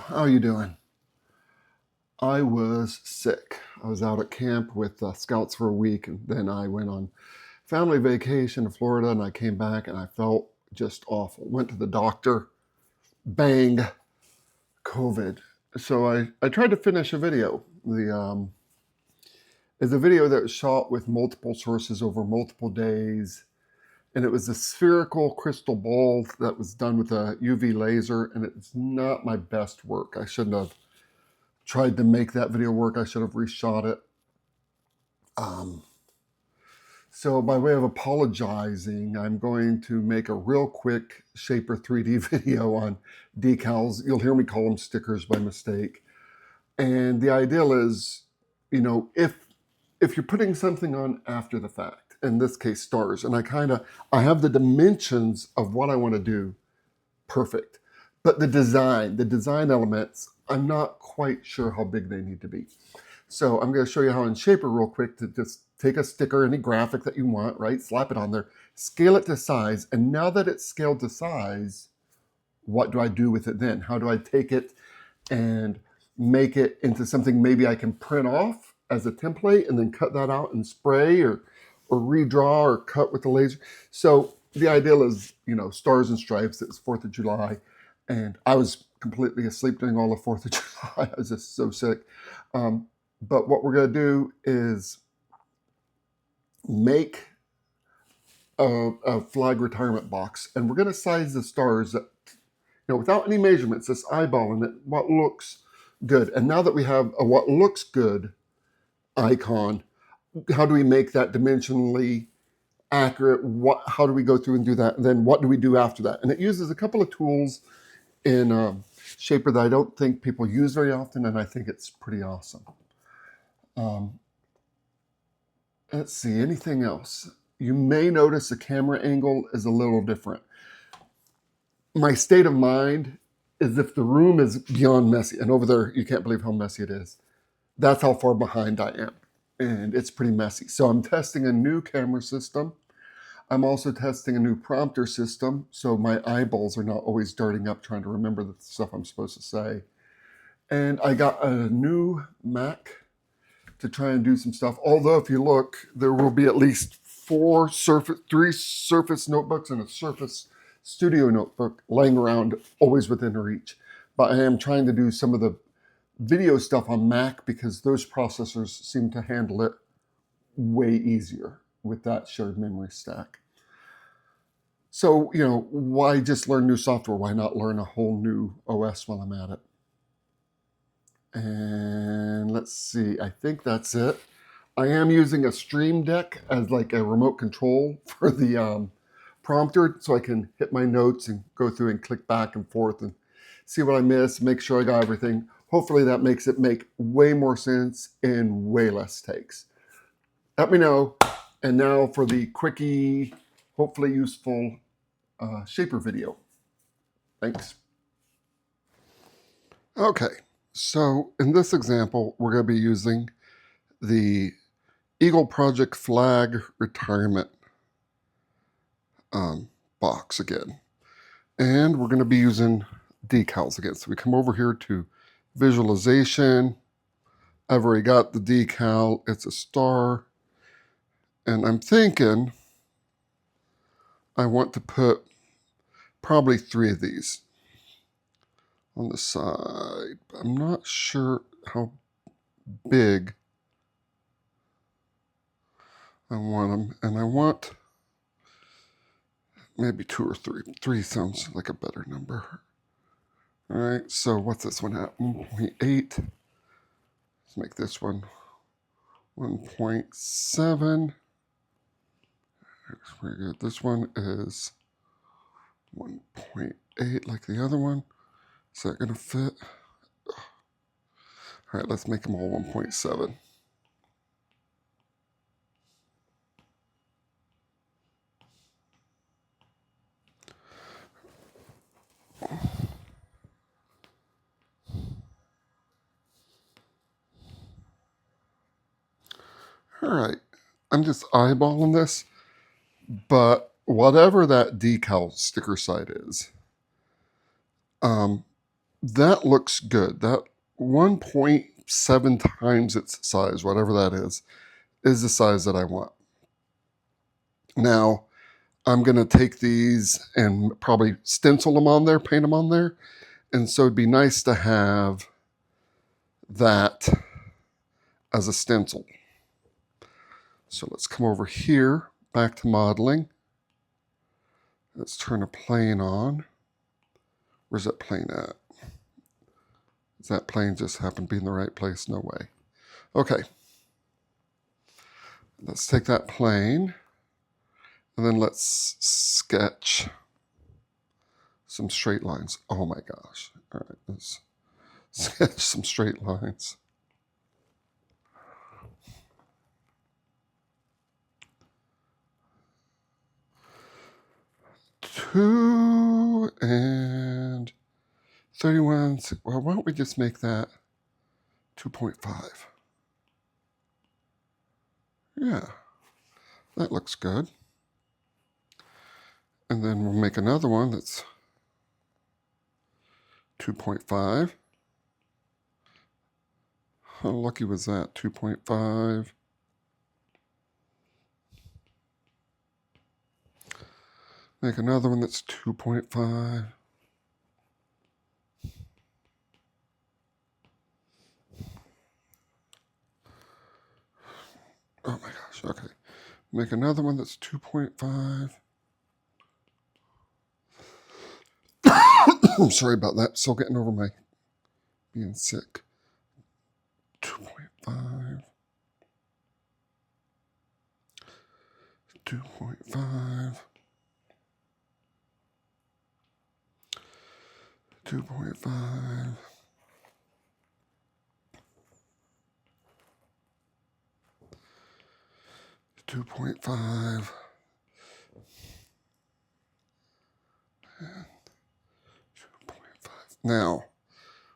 How you doing? I was sick. I was out at camp with scouts for a week, and then I went on family vacation to Florida, and I came back and I felt just awful. Went to the doctor, bang, COVID. So I tried to finish a video. It's a video that was shot with multiple sources over multiple days, and it was a spherical crystal ball that was done with a UV laser, and it's not my best work. I shouldn't have tried to make that video work. I should have reshot it. Um, so by way of apologizing, I'm going to make a real quick Shapr3D video on decals. You'll hear me call them stickers by mistake. And the ideal is, if you're putting something on after the fact, in this case stars, and I have the dimensions of what I want to do perfect. But the design elements, I'm not quite sure how big they need to be. So I'm going to show you how in Shapr real quick to just take a sticker, any graphic that you want, right? Slap it on there, scale it to size. And now that it's scaled to size, what do I do with it then? How do I take it and make it into something maybe I can print off as a template and then cut that out and spray or redraw or cut with the laser? So the ideal is, stars and stripes. It was 4th of July. And I was completely asleep during all of 4th of July. I was just so sick. But what we're going to do is make a flag retirement box. And we're going to size the stars that, without any measurements, just eyeballing it, what looks good. And now that we have a what looks good icon, how do we make that dimensionally accurate? How do we go through and do that? And then what do we do after that? And it uses a couple of tools in Shapr that I don't think people use very often, and I think it's pretty awesome. Let's see, anything else? You may notice the camera angle is a little different. My state of mind is if the room is beyond messy, and over there, you can't believe how messy it is. That's how far behind I am, and it's pretty messy. So I'm testing a new camera system. I'm also testing a new prompter system, so my eyeballs are not always darting up trying to remember the stuff I'm supposed to say. And I got a new Mac to try and do some stuff. Although if you look, there will be at least 3 Surface notebooks and a Surface Studio notebook laying around, always within reach. But I am trying to do some of the video stuff on Mac because those processors seem to handle it way easier with that shared memory stack. So, why just learn new software? Why not learn a whole new OS while I'm at it? And let's see, I think that's it. I am using a Stream Deck as like a remote control for the prompter, so I can hit my notes and go through and click back and forth and see what I missed, make sure I got everything. Hopefully that makes it make way more sense in way less takes. Let me know. And now for the quickie, hopefully useful Shapr video. Thanks. Okay, so in this example, we're going to be using the Eagle Project flag retirement box again. And we're going to be using decals again. So we come over here to visualization. I've already got the decal. It's a star. And I'm thinking I want to put probably 3 of these on the side. I'm not sure how big I want them. And I want maybe 2 or 3. 3 sounds like a better number. All right, so what's this one at? 1.8. Let's make this one 1.7. Very good. This one is 1.8 like the other one. Is that going to fit? All right, let's make them all 1.7. All right, I'm just eyeballing this, but whatever that decal sticker site is, that looks good. That 1.7 times its size, whatever that is the size that I want. Now, I'm going to take these and probably stencil them on there, paint them on there. And so it'd be nice to have that as a stencil. So let's come over here, back to modeling. Let's turn a plane on. Where's that plane at? Does that plane just happen to be in the right place? No way. Okay. Let's take that plane and then let's sketch some straight lines. Oh my gosh. All right, let's sketch some straight lines. Two and 31. Well, why don't we just make that 2.5? Yeah, that looks good. And then we'll make another one that's 2.5. How lucky was that? 2.5. Make another one that's 2.5. Oh my gosh, okay. Make another one that's 2.5. I'm sorry about that. Still getting over my being sick. 2.5. 2.5. 2.5. 2.5. And 2.5. Now,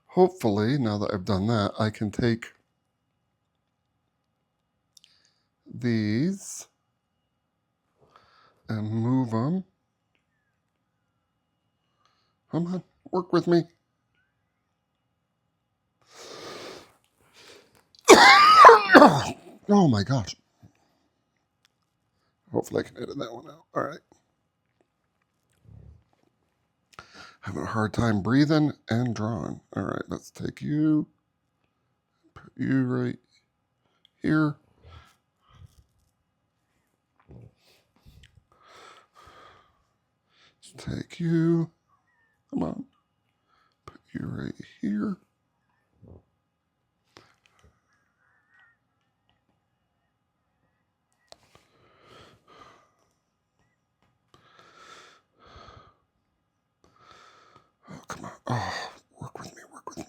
hopefully, now that I've done that, I can take these and move them. Come on, work with me. Oh my gosh. Hopefully I can edit that one out. All right. Having a hard time breathing and drawing. All right, let's take you, put you right here. Let's take you, come on, put you right here. Oh, come on. Oh, work with me, work with me.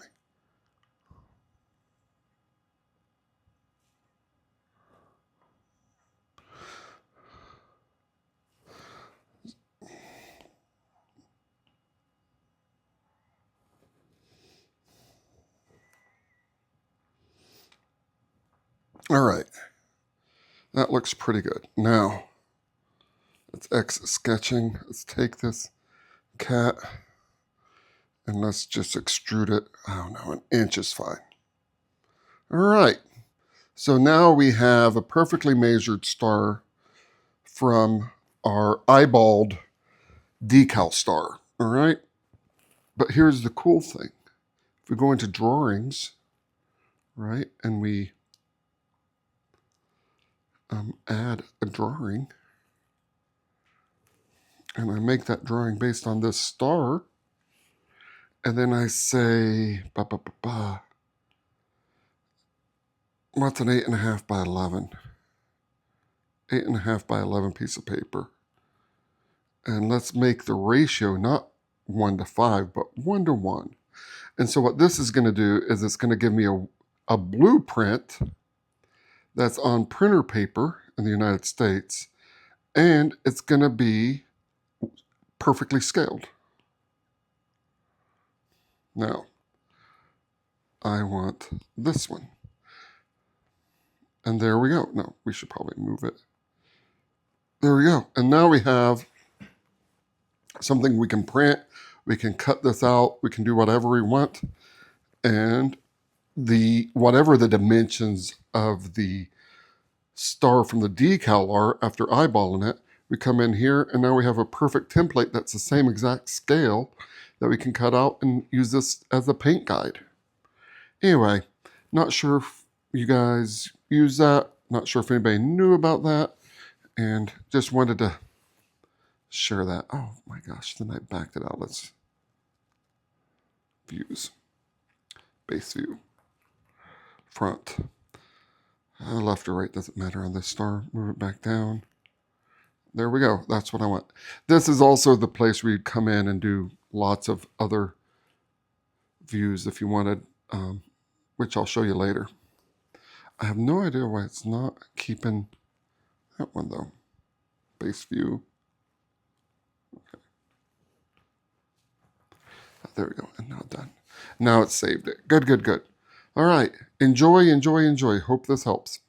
All right, that looks pretty good. Now, let's exit sketching. Let's take this cat and let's just extrude it. I don't know, an inch is fine. All right, so now we have a perfectly measured star from our eyeballed decal star, all right? But here's the cool thing. If we go into drawings, right, and we add a drawing, and I make that drawing based on this star, and then I say, what's an 8.5 by 11? 8.5 by 11 piece of paper. And let's make the ratio not 1 to 5, but 1 to 1. And so what this is going to do is it's going to give me a blueprint that's on printer paper in the United States, and it's going to be perfectly scaled. Now, I want this one. And there we go. No, we should probably move it. There we go. And now we have something we can print We can cut this out. We can do whatever we want. And whatever the dimensions of the star from the decal are after eyeballing it, we come in here and now we have a perfect template that's the same exact scale that we can cut out and use this as a paint guide. Anyway, not sure if you guys use that. Not sure if anybody knew about that. And just wanted to share that. Oh my gosh, then I backed it out. Let's views. Base view. Front. Left or right doesn't matter on this star. Move it back down. There we go. That's what I want. This is also the place where you'd come in and do lots of other views if you wanted, which I'll show you later. I have no idea why it's not keeping that one though. Base view. Okay. There we go. And now done. Now it's saved it. Good, good, good. All right. Enjoy, enjoy, enjoy. Hope this helps.